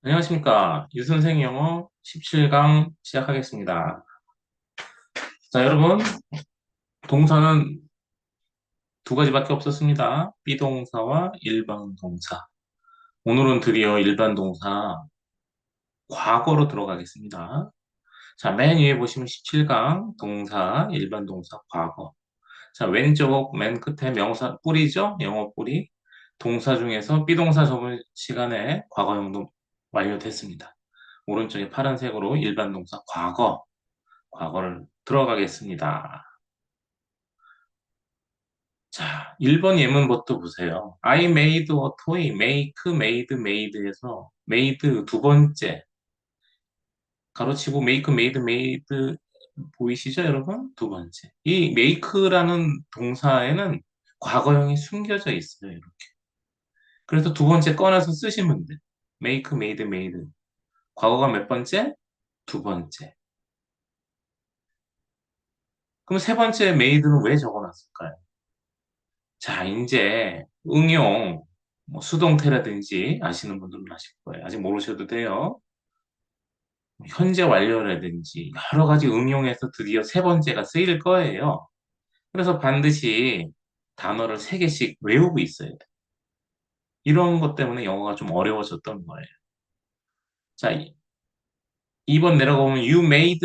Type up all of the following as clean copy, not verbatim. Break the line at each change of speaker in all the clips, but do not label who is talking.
안녕하십니까. 유선생 영어 17강 시작하겠습니다. 자, 여러분, 동사는 두 가지밖에 없었습니다. 비동사와 일반 동사. 오늘은 드디어 일반 동사 과거로 들어가겠습니다. 자, 맨 위에 보시면 17강 동사, 일반 동사 과거. 자, 왼쪽 맨 끝에 명사 뿌리죠? 영어 뿌리. 동사 중에서 비동사 저번 시간에 과거형도 완료됐습니다. 오른쪽에 파란색으로 일반 동사 과거를 들어가겠습니다. 자, 1번 예문부터 보세요. I made a toy. make, made, made에서 made 두 번째. 가로치고 make, made, made 보이시죠, 여러분? 두 번째. 이 make라는 동사에는 과거형이 숨겨져 있어요, 이렇게. 그래서 두 번째 꺼내서 쓰시면 돼. make, made, made. 과거가 몇 번째? 두 번째. 그럼 세 번째 made는 왜 적어놨을까요? 자, 이제 응용, 뭐 수동태라든지 아시는 분들은 아실 거예요. 아직 모르셔도 돼요. 현재 완료라든지 여러 가지 응용해서 드디어 세 번째가 쓰일 거예요. 그래서 반드시 단어를 세 개씩 외우고 있어야 돼. 이런 것 때문에 영어가 좀 어려워졌던 거예요. 자, 2번 내려가보면 you made,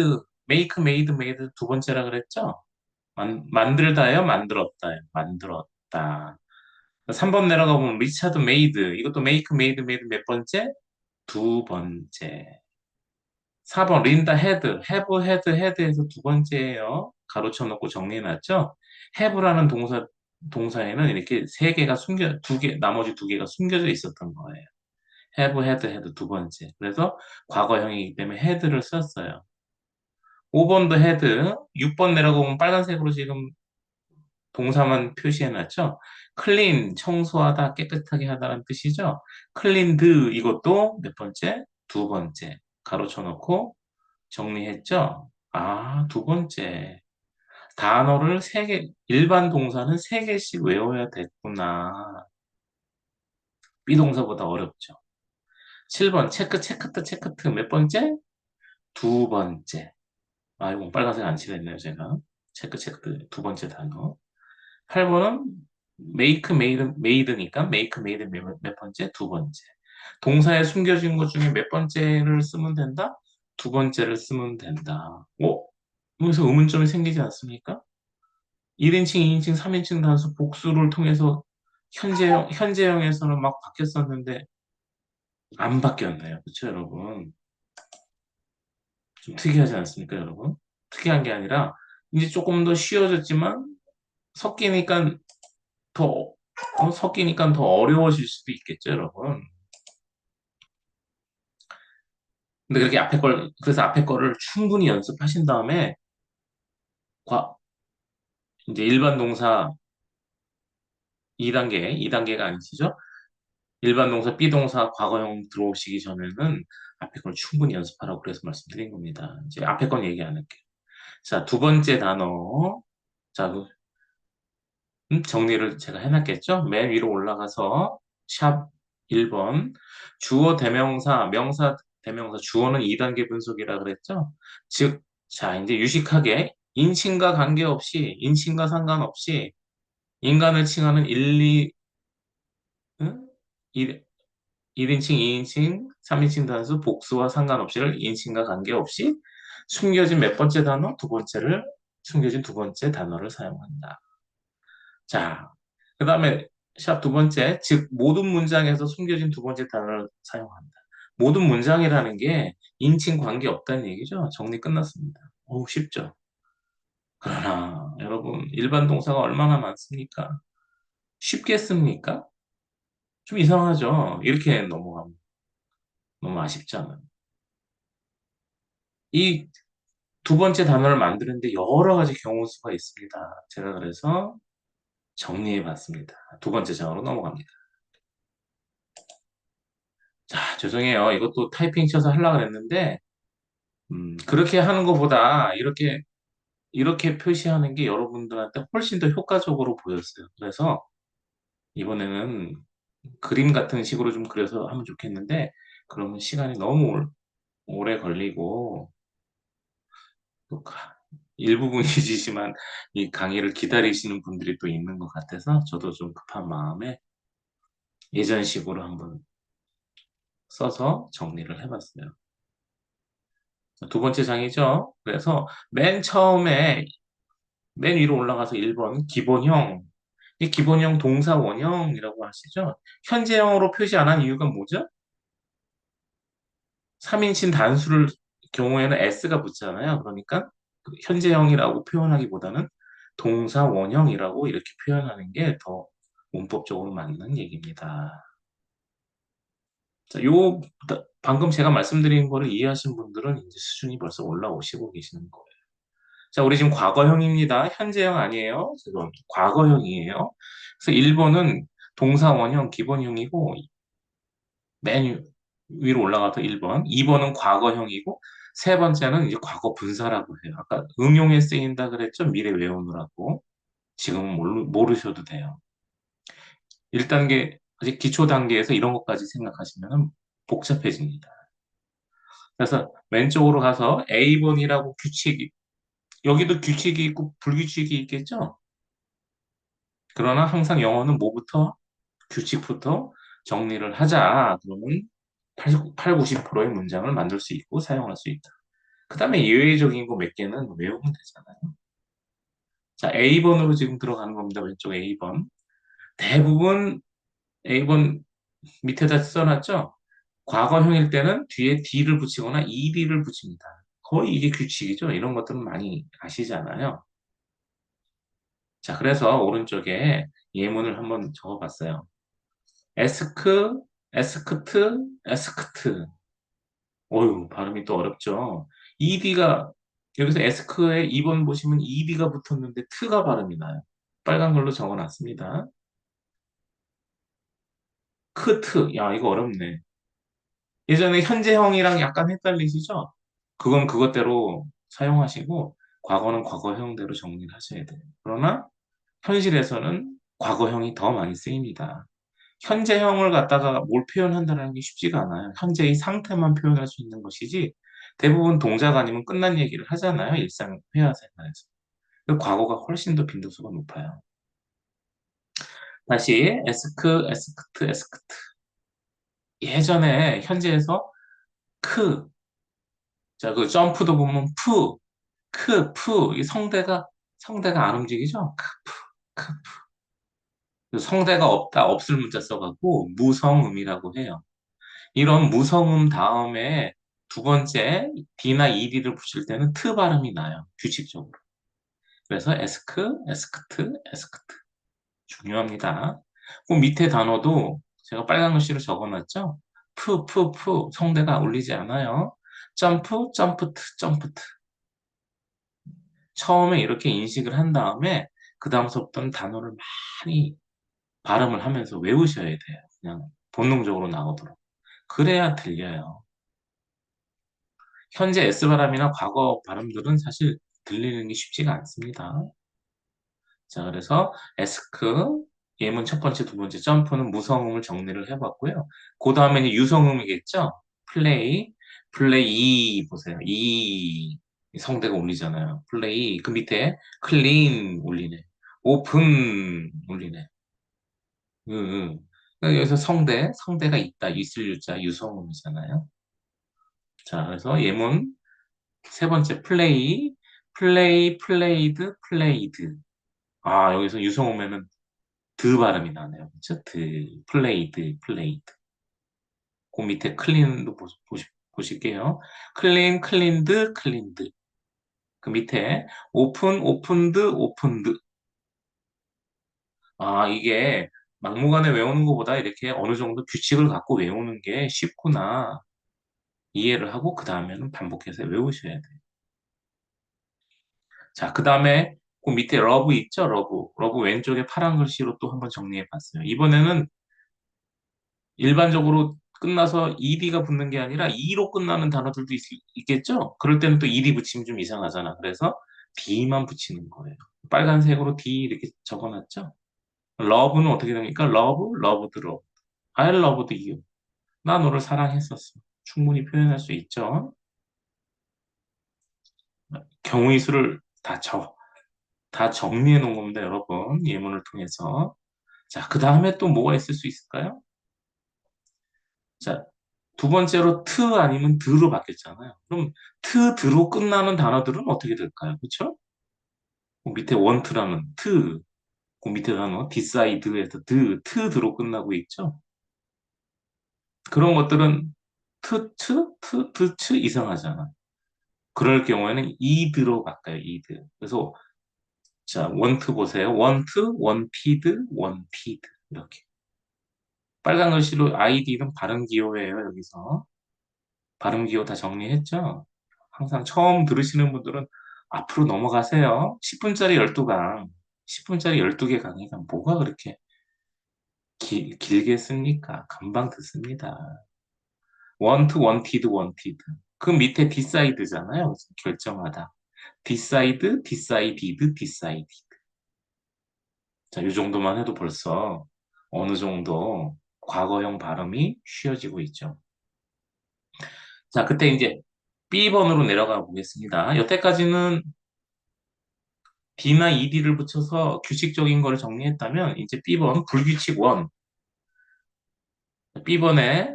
make, made, made 두 번째라 그랬죠? 만들다요, 만들었다요, 만들었다. 3번 내려가 보면 리차드 메이드 이것도 메이크 메이드 메이드 몇 번째? 두 번째. 4번 린다 헤드 해브 헤드 헤드에서 두 번째예요. 가로쳐 놓고 정리해 놨죠? 해브라는 동사에는 이렇게 세 개가 나머지 두 개가 숨겨져 있었던 거예요. 해브 헤드 헤드 두 번째. 그래서 과거형이기 때문에 헤드를 썼어요. 5번도 헤드, 6번 내려가 보면 빨간색으로 지금 동사만 표시해놨죠. 클린, 청소하다, 깨끗하게 하다는 뜻이죠. 클린드, 이것도 몇 번째? 두 번째. 가로쳐 놓고 정리했죠. 아, 두 번째. 단어를 세 개, 일반 동사는 세 개씩 외워야 됐구나. 비동사보다 어렵죠. 7번, 체크트 몇 번째? 두 번째. 아, 이거 빨간색 안 칠했네요, 제가. 체크트 두 번째 단어. 8번은 made니까 make made 몇 번째? 두 번째. 동사에 숨겨진 것 중에 몇 번째를 쓰면 된다? 두 번째를 쓰면 된다. 여기서 의문점이 생기지 않습니까? 1인칭, 2인칭, 3인칭 단수 복수를 통해서 현재형에서는 막 바뀌었었는데 안 바뀌었나요? 그렇죠, 여러분? 좀 특이하지 않습니까, 여러분? 특이한 게 아니라 이제 조금 더 쉬워졌지만 섞이니까 섞이니까 더 어려워질 수도 있겠죠, 여러분. 근데 그렇게 그래서 앞에 거를 충분히 연습하신 다음에, 과, 이제 일반 동사 2단계가 아니시죠? 일반 동사, 비동사, 과거형 들어오시기 전에는 앞에 걸 충분히 연습하라고 그래서 말씀드린 겁니다. 이제 앞에 건 얘기 안 할게요. 자, 두 번째 단어. 자, 정리를 제가 해놨겠죠? 맨 위로 올라가서 샵 1번. 주어 대명사, 명사 대명사, 주어는 2단계 분석이라 그랬죠? 즉, 자, 이제 유식하게 인칭과 상관없이 인간을 칭하는 1, 1인칭, 2인칭, 3인칭 단수, 복수와 상관없이를 인칭과 관계없이 숨겨진 몇 번째 단어? 숨겨진 두 번째 단어를 사용한다. 자, 그 다음에 샵 두 번째, 즉 모든 문장에서 숨겨진 두 번째 단어를 사용한다. 모든 문장이라는 게 인칭 관계 없다는 얘기죠. 정리 끝났습니다. 쉽죠. 그러나 여러분 일반 동사가 얼마나 많습니까? 쉽게 씁니까? 좀 이상하죠. 이렇게 넘어가면 너무 아쉽잖아요. 이 두 번째 단어를 만드는데 여러 가지 경우 수가 있습니다. 제가 그래서 정리해 봤습니다. 두 번째 장으로 넘어갑니다. 자, 죄송해요. 이것도 타이핑 쳐서 하려고 그랬는데 그렇게 하는 것보다 이렇게 표시하는 게 여러분들한테 훨씬 더 효과적으로 보였어요. 그래서 이번에는 그림 같은 식으로 좀 그려서 하면 좋겠는데, 그러면 시간이 너무 오래 걸리고, 또 일부분이지만 이 강의를 기다리시는 분들이 또 있는 것 같아서 저도 좀 급한 마음에 예전식으로 한번 써서 정리를 해봤어요. 두 번째 장이죠. 그래서 맨 처음에 맨 위로 올라가서 1번 기본형. 이 기본형 동사 원형이라고 하시죠. 현재형으로 표시 안 한 이유가 뭐죠? 3인칭 단수를 경우에는 s가 붙잖아요. 그러니까 그 현재형이라고 표현하기보다는 동사 원형이라고 이렇게 표현하는 게 더 문법적으로 맞는 얘기입니다. 자, 방금 제가 말씀드린 거를 이해하신 분들은 이제 수준이 벌써 올라오시고 계시는 거예요. 자, 우리 지금 과거형입니다. 현재형 아니에요. 지금 과거형이에요. 그래서 1번은 동사 원형 기본형이고 맨 위로 올라가서 1번, 2번은 과거형이고 세 번째는 이제 과거 분사라고 해요. 아까 응용에 쓰인다 그랬죠? 미래 외우느라고. 지금은 모르셔도 돼요. 1단계, 아직 기초 단계에서 이런 것까지 생각하시면 복잡해집니다. 그래서 왼쪽으로 가서 A번이라고 여기도 규칙이 있고 불규칙이 있겠죠? 그러나 항상 영어는 뭐부터? 규칙부터 정리를 하자. 그러면 8, 90%의 문장을 만들 수 있고 사용할 수 있다. 그 다음에 예외적인 거 몇 개는 외우면 되잖아요. 자, A번으로 지금 들어가는 겁니다. 왼쪽 A번. 대부분 A번 밑에다 써놨죠? 과거형일 때는 뒤에 D를 붙이거나 ED를 붙입니다. 거의 이게 규칙이죠. 이런 것들은 많이 아시잖아요. 자, 그래서 오른쪽에 예문을 한번 적어봤어요. 에스크, 에스크트, 에스크트. 어휴, 발음이 또 어렵죠. ED가, 여기서 에스크에 2번 보시면 ED가 붙었는데 트가 발음이 나요. 빨간 걸로 적어놨습니다. 크트. 야, 이거 어렵네. 예전에 현재형이랑 약간 헷갈리시죠? 그건 그것대로 사용하시고, 과거는 과거형대로 정리를 하셔야 돼요. 그러나, 현실에서는 과거형이 더 많이 쓰입니다. 현재형을 갖다가 뭘 표현한다는 게 쉽지가 않아요. 현재의 상태만 표현할 수 있는 것이지 대부분 동작 아니면 끝난 얘기를 하잖아요. 일상 회화 생활에서. 그 과거가 훨씬 더 빈도수가 높아요. 다시 에스크, 에스크트, 에스크트. 예전에 현재에서 크, 자, 그 점프도 보면 푸, 이 성대가 안 움직이죠? 크, 푸. 성대가 없을 문자 써갖고 무성음이라고 해요. 이런 무성음 다음에 두 번째 D나 ED를 붙일 때는 트 발음이 나요. 규칙적으로. 그래서 에스크, 에스크트, 에스크트. 중요합니다. 그 밑에 단어도 제가 빨간 글씨로 적어놨죠? 푸. 성대가 울리지 않아요. 점프, 점프트, 점프트. 처음에 이렇게 인식을 한 다음에 그 다음서부터는 단어를 많이 발음을 하면서 외우셔야 돼요. 그냥 본능적으로 나오도록. 그래야 들려요. 현재 S발음이나 과거 발음들은 사실 들리는 게 쉽지가 않습니다. 자, 그래서 에스크, 예문 첫 번째, 두 번째 점프는 무성음을 정리를 해봤고요. 그 다음에는 유성음이겠죠? 플레이 보세요. 성대가 울리잖아요. 플레이, 그 밑에 클린 울리네. 오픈 울리네. 응, 응. 그러니까 여기서 성대가 있다. 있을 유자 유성음이잖아요. 자, 그래서 예문 세 번째 플레이드, 플레이드. 아, 여기서 유성 오면은 드 발음이 나네요. 그쵸? 플레이드. 그 밑에 클린도 보실게요. 클린드. 그 밑에 오픈드. 아, 이게 막무가내 외우는 것보다 이렇게 어느 정도 규칙을 갖고 외우는 게 쉽구나. 이해를 하고 그 다음에는 반복해서 외우셔야 돼요. 자, 그 다음에 그 밑에 러브 있죠? 러브 왼쪽에 파란 글씨로 또 한번 정리해 봤어요. 이번에는 일반적으로 끝나서 ed가 붙는 게 아니라 e로 끝나는 단어들도 겠죠 그럴 때는 또 ed 붙이면 좀 이상하잖아. 그래서 d만 붙이는 거예요. 빨간색으로 d 이렇게 적어놨죠? love는 어떻게 됩니까? love, loved, love. I loved you. 나 너를 사랑했었어. 충분히 표현할 수 있죠. 경우의 수를 다 정리해 놓은 겁니다, 여러분. 예문을 통해서. 자, 그 다음에 또 뭐가 있을 수 있을까요? 자, 두 번째로 트 아니면 드로 바뀌었잖아요. 그럼 드로 끝나는 단어들은 어떻게 될까요? 그렇죠? 그 밑에 원트라면 그 밑에 단어 디사이드에서 드로 끝나고 있죠. 그런 것들은 드츠 이상하잖아. 그럴 경우에는 이드로 바꿔요, 이드. 그래서 자, 원트 보세요. 원피드, 원피드. 이렇게. 빨간 글씨로 아이디는 발음 기호예요, 여기서. 발음 기호 다 정리했죠? 항상 처음 들으시는 분들은 앞으로 넘어가세요. 10분짜리 12강. 10분짜리 12개 강의가 뭐가 그렇게 길게 씁니까? 금방 듣습니다. 원티드. 그 밑에 디사이드잖아요. 결정하다. 디사이디드. 자, 이 정도만 해도 벌써 어느 정도 과거형 발음이 쉬워지고 있죠. 자, 그때 이제 B번으로 내려가 보겠습니다. 여태까지는 D나 ED를 붙여서 규칙적인 거를 정리했다면 이제 B번 불규칙 원. B번에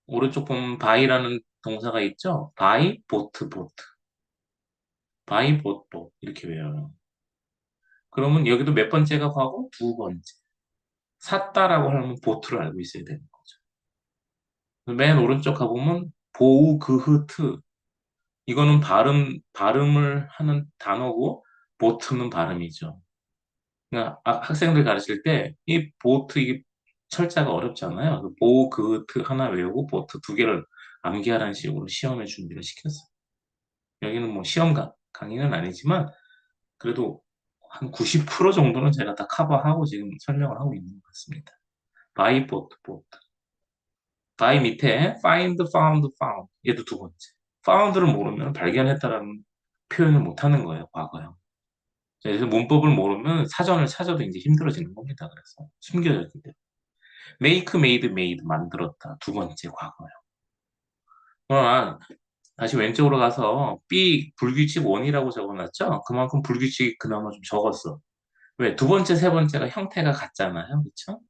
오른쪽 보면 바이라는 동사가 있죠. 보트. 보트 이렇게 외워요. 그러면 여기도 몇 번째가 과거? 두 번째. 샀다라고 하면 보트를 알고 있어야 되는 거죠. 맨 오른쪽 가보면 보우그흐트. 이거는 발음을 하는 단어고, 보트는 발음이죠. 그러니까 학생들 가르칠 때, 이 보트, 이게 철자가 어렵잖아요. 보우그흐트 하나 외우고, 보트 두 개를 암기하라는 식으로 시험에 준비를 시켰어요. 여기는 뭐 강의는 아니지만, 그래도 한 90% 정도는 제가 다 커버하고 지금 설명을 하고 있는 것 같습니다. 보트. 바이 밑에 found. 얘도 두 번째. found를 모르면 발견했다라는 표현을 못 하는 거예요, 과거요. 그래서 문법을 모르면 사전을 찾아도 이제 힘들어지는 겁니다. 그래서 숨겨졌기 때문에. made, 만들었다. 두 번째 과거요. 그러나 다시 왼쪽으로 가서 B 불규칙 원이라고 적어놨죠? 그만큼 불규칙이 그나마 좀 적었어. 왜? 두 번째, 세 번째가 형태가 같잖아요. 그쵸?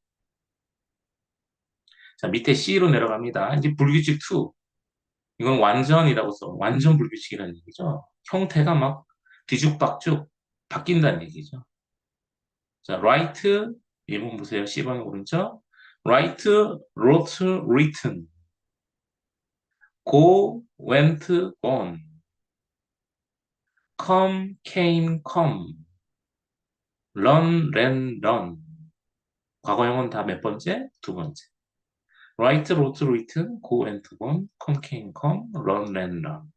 자, 밑에 C로 내려갑니다. 이제 불규칙 2. 이건 완전이라고 써. 완전 불규칙이라는 얘기죠. 형태가 막 뒤죽박죽 바뀐다는 얘기죠. 자, write, 예문 보세요. C번 오른쪽. write, wrote, written. go, went, gone. come. run. 과거형은 다 몇 번째? 두 번째. write, wrote, written, go, went, gone, come, run.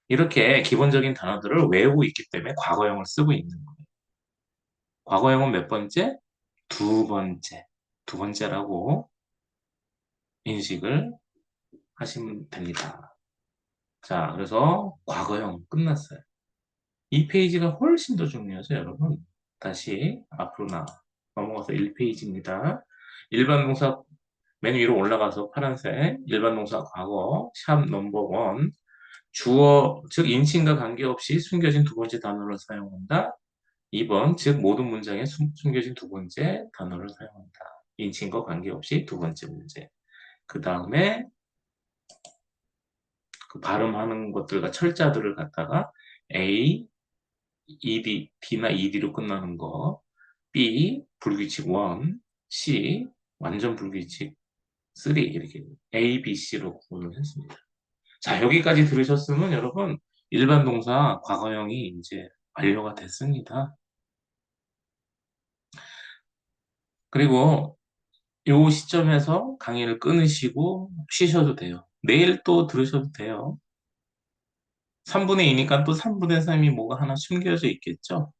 이렇게 기본적인 단어들을 외우고 있기 때문에 과거형을 쓰고 있는 거예요. 과거형은 몇 번째? 두 번째. 두 번째라고 인식을 하시면 됩니다. 자, 그래서 과거형 끝났어요. 이 페이지가 훨씬 더 중요하죠, 여러분. 다시 앞으로 넘어가서 1페이지입니다. 일반 동사 맨 위로 올라가서 파란색 일반 동사 과거 샵 넘버 원 주어 즉 인칭과 관계없이 숨겨진 두 번째 단어를 사용한다. 2번 즉 모든 문장에 숨겨진 두 번째 단어를 사용한다. 인칭과 관계없이 두 번째 문제. 그 다음에 그 발음하는 것들과 철자들을 갖다가 A, D나 ED로 끝나는 거, B, 불규칙 1, C, 완전 불규칙 3, 이렇게 A, B, C로 구분을 했습니다. 자, 여기까지 들으셨으면 여러분, 일반 동사 과거형이 이제 완료가 됐습니다. 그리고 요 시점에서 강의를 끊으시고 쉬셔도 돼요. 내일 또 들으셔도 돼요. 3분의 2니까 또 3분의 3이 뭐가 하나 숨겨져 있겠죠?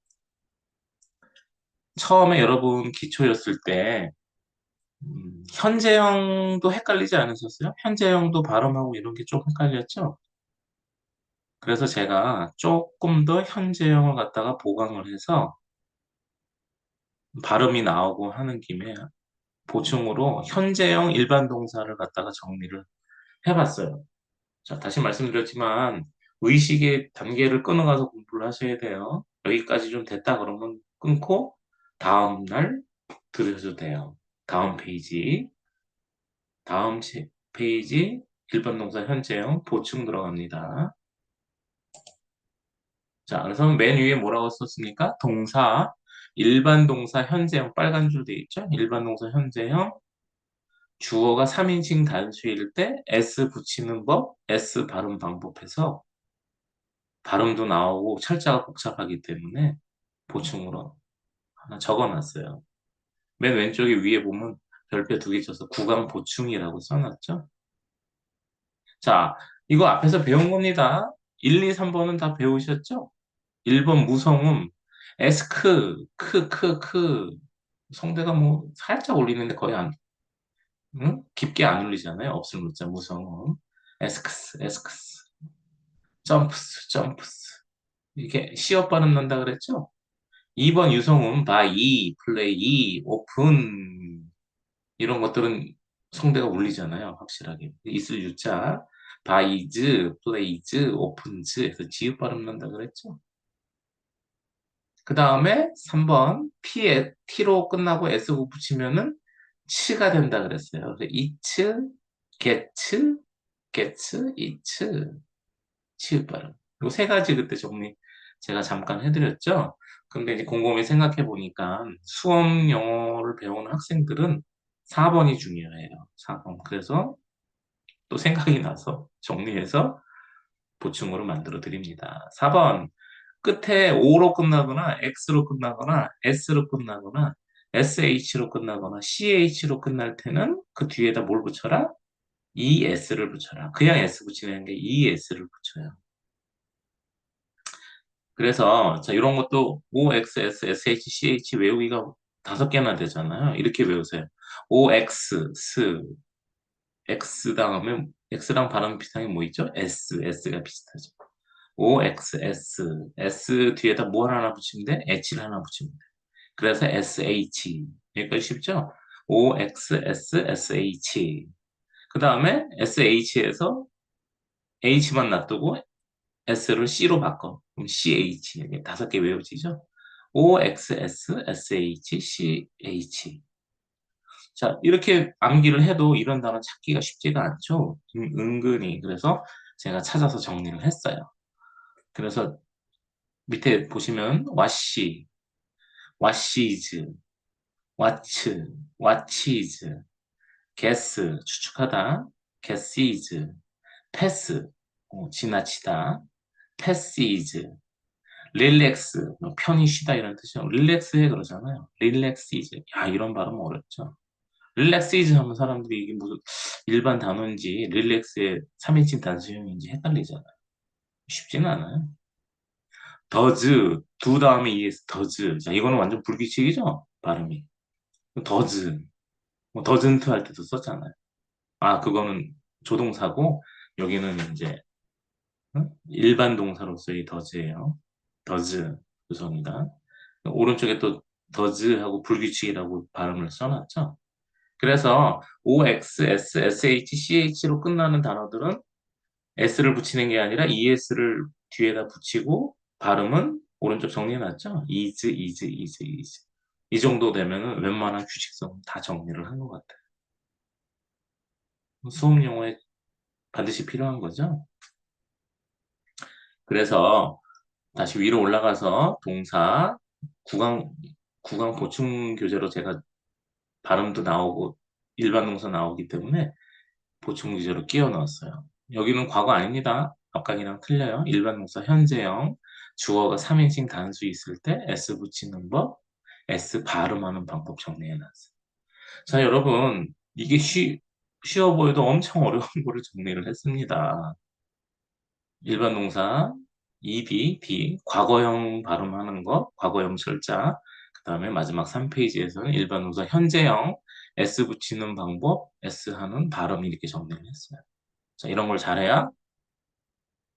처음에 여러분 기초였을 때 현재형도 헷갈리지 않으셨어요? 현재형도 발음하고 이런 게 좀 헷갈렸죠? 그래서 제가 조금 더 현재형을 갖다가 보강을 해서 발음이 나오고 하는 김에 보충으로 현재형 일반 동사를 갖다가 정리를 해봤어요. 자, 다시 말씀드렸지만 의식의 단계를 끊어가서 공부를 하셔야 돼요. 여기까지 좀 됐다 그러면 끊고 다음 날 들으셔도 돼요. 다음 페이지, 페이지 일반 동사 현재형 보충 들어갑니다. 자, 그래서 맨 위에 뭐라고 썼습니까? 동사, 일반 동사 현재형 빨간 줄 돼 있죠? 일반 동사 현재형 주어가 3인칭 단수일 때 S 붙이는 법, S 발음 방법해서 발음도 나오고 철자가 복잡하기 때문에 보충으로 하나 적어놨어요. 맨 왼쪽에 위에 보면 별표 두 개 쳐서 구강 보충이라고 써놨죠? 자, 이거 앞에서 배운 겁니다. 1, 2, 3번은 다 배우셨죠? 1번 무성음, 에스크, 성대가 뭐 살짝 울리는데 거의 안, 응? 깊게 안 울리잖아요. 없을 문자 무성음. 에스크스. 점프스. 이렇게 시어 발음 난다 그랬죠? 2번 유성음, 바이, 플레이, 오픈. 이런 것들은 성대가 울리잖아요. 확실하게. 있을 유자, 바이즈, 플레이즈, 오픈즈 해서 지읒 발음 난다 그랬죠? 그 다음에 3번 P에 T로 끝나고 S고 붙이면은 츠가 된다 그랬어요. 그래서 이츠, 이츠, 치읓 발음. 이 세 가지 그때 정리 제가 잠깐 해드렸죠. 근데 이제 곰곰이 생각해 보니까 수험 영어를 배우는 학생들은 4번이 중요해요. 4번. 그래서 또 생각이 나서 정리해서 보충으로 만들어 드립니다. 4번. 끝에 O로 끝나거나 X로 끝나거나 S로 끝나거나 SH로 끝나거나 CH로 끝날 때는 그 뒤에다 뭘 붙여라? ES를 붙여라. 그냥 S 붙이는 게 ES를 붙여요. 그래서 자 이런 것도 OXS, SH, CH 외우기가 5개나 되잖아요. 이렇게 외우세요. OX, X 다음에 X랑 발음 비슷한 게 뭐 있죠? S가 비슷하죠. S 뒤에다 뭘 하나 붙이면 돼? H를 하나 붙이면 돼. 그래서 SH. 여기까지 쉽죠? OXSSH. 그 다음에 SH에서 H만 놔두고 S를 C로 바꿔. 그럼 CH. 이게 5개 외워지죠? OXSSH. 자, 이렇게 암기를 해도 이런 단어 찾기가 쉽지가 않죠? 은근히. 그래서 제가 찾아서 정리를 했어요. 그래서 밑에 보시면 와시, 와시즈, 왓츠, 왓치즈, 게스, 추측하다, 게시즈, 패스, 지나치다, 패시즈, 릴렉스, 뭐 편히 쉬다 이런 뜻이요. 릴렉스해 그러잖아요. 릴렉시즈. 야, 이런 발음 어렵죠. 릴렉시즈 하면 사람들이 이게 무슨 일반 단어인지 릴렉스의 3인칭 단수형인지 헷갈리잖아요. 쉽지는 않아요. 더즈, 두 다음에 es, 더즈. 자, 이거는 완전 불규칙이죠? 발음이. 더즈, 뭐 더즌트 할 때도 썼잖아요. 아, 그거는 조동사고, 여기는 이제 일반 동사로서의 더즈예요. 더즈, 죄송합니다. 오른쪽에 또 더즈하고 불규칙이라고 발음을 써놨죠. 그래서 OX, S, SH, CH로 끝나는 단어들은 S를 붙이는 게 아니라 ES를 뒤에다 붙이고 발음은 오른쪽 정리해놨죠? is. 이 정도 되면은 웬만한 규칙성 다 정리를 한 것 같아요. 수업 용어에 반드시 필요한 거죠? 그래서 다시 위로 올라가서 동사 구강 구강 보충 교재로 제가 발음도 나오고 일반 동사 나오기 때문에 보충 교재로 끼워 넣었어요. 여기는 과거 아닙니다. 앞강이랑 틀려요. 일반 동사 현재형 주어가 3인칭 단수 있을 때 s 붙이는 법, s 발음하는 방법 정리해 놨어요. 자, 여러분 이게 쉬워 보여도 엄청 어려운 거를 정리를 했습니다. 일반 동사 EB, 과거형 발음하는 거, 과거형 철자. 그 다음에 마지막 3페이지에서는 일반 동사 현재형 S 붙이는 방법, S 하는 발음 이렇게 정리를 했어요. 자, 이런 걸 잘해야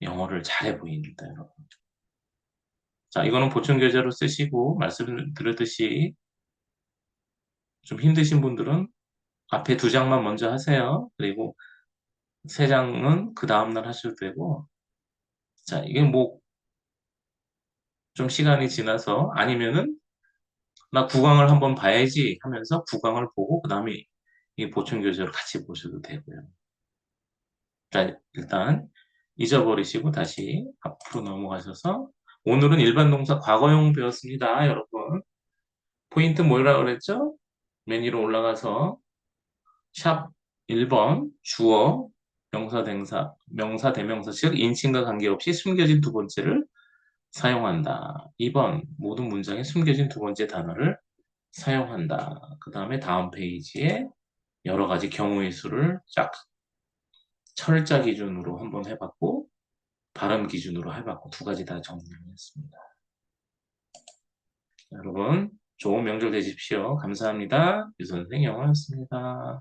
영어를 잘해 보입니다, 여러분. 자, 이거는 보충 교재로 쓰시고 말씀드렸듯이 좀 힘드신 분들은 앞에 두 장만 먼저 하세요. 그리고 세 장은 그 다음날 하셔도 되고, 자, 이게 뭐 좀 시간이 지나서 아니면은 나 구강을 한번 봐야지 하면서 구강을 보고 그 다음에 이 보충 교재를 같이 보셔도 되고요. 자, 일단 잊어버리시고 다시 앞으로 넘어가셔서 오늘은 일반 동사 과거형 배웠습니다, 여러분. 포인트 뭐라 그랬죠? 메뉴로 올라가서 샵 1번 주어, 명사, 대명사, 명사, 대명사, 즉 인칭과 관계없이 숨겨진 두 번째를 사용한다. 2번 모든 문장에 숨겨진 두 번째 단어를 사용한다. 그 다음에 다음 페이지에 여러 가지 경우의 수를 쫙 철자 기준으로 한번 해봤고 발음 기준으로 해봤고 두 가지 다 정리를 했습니다. 여러분 좋은 명절 되십시오. 감사합니다. 유 선생 영어였습니다.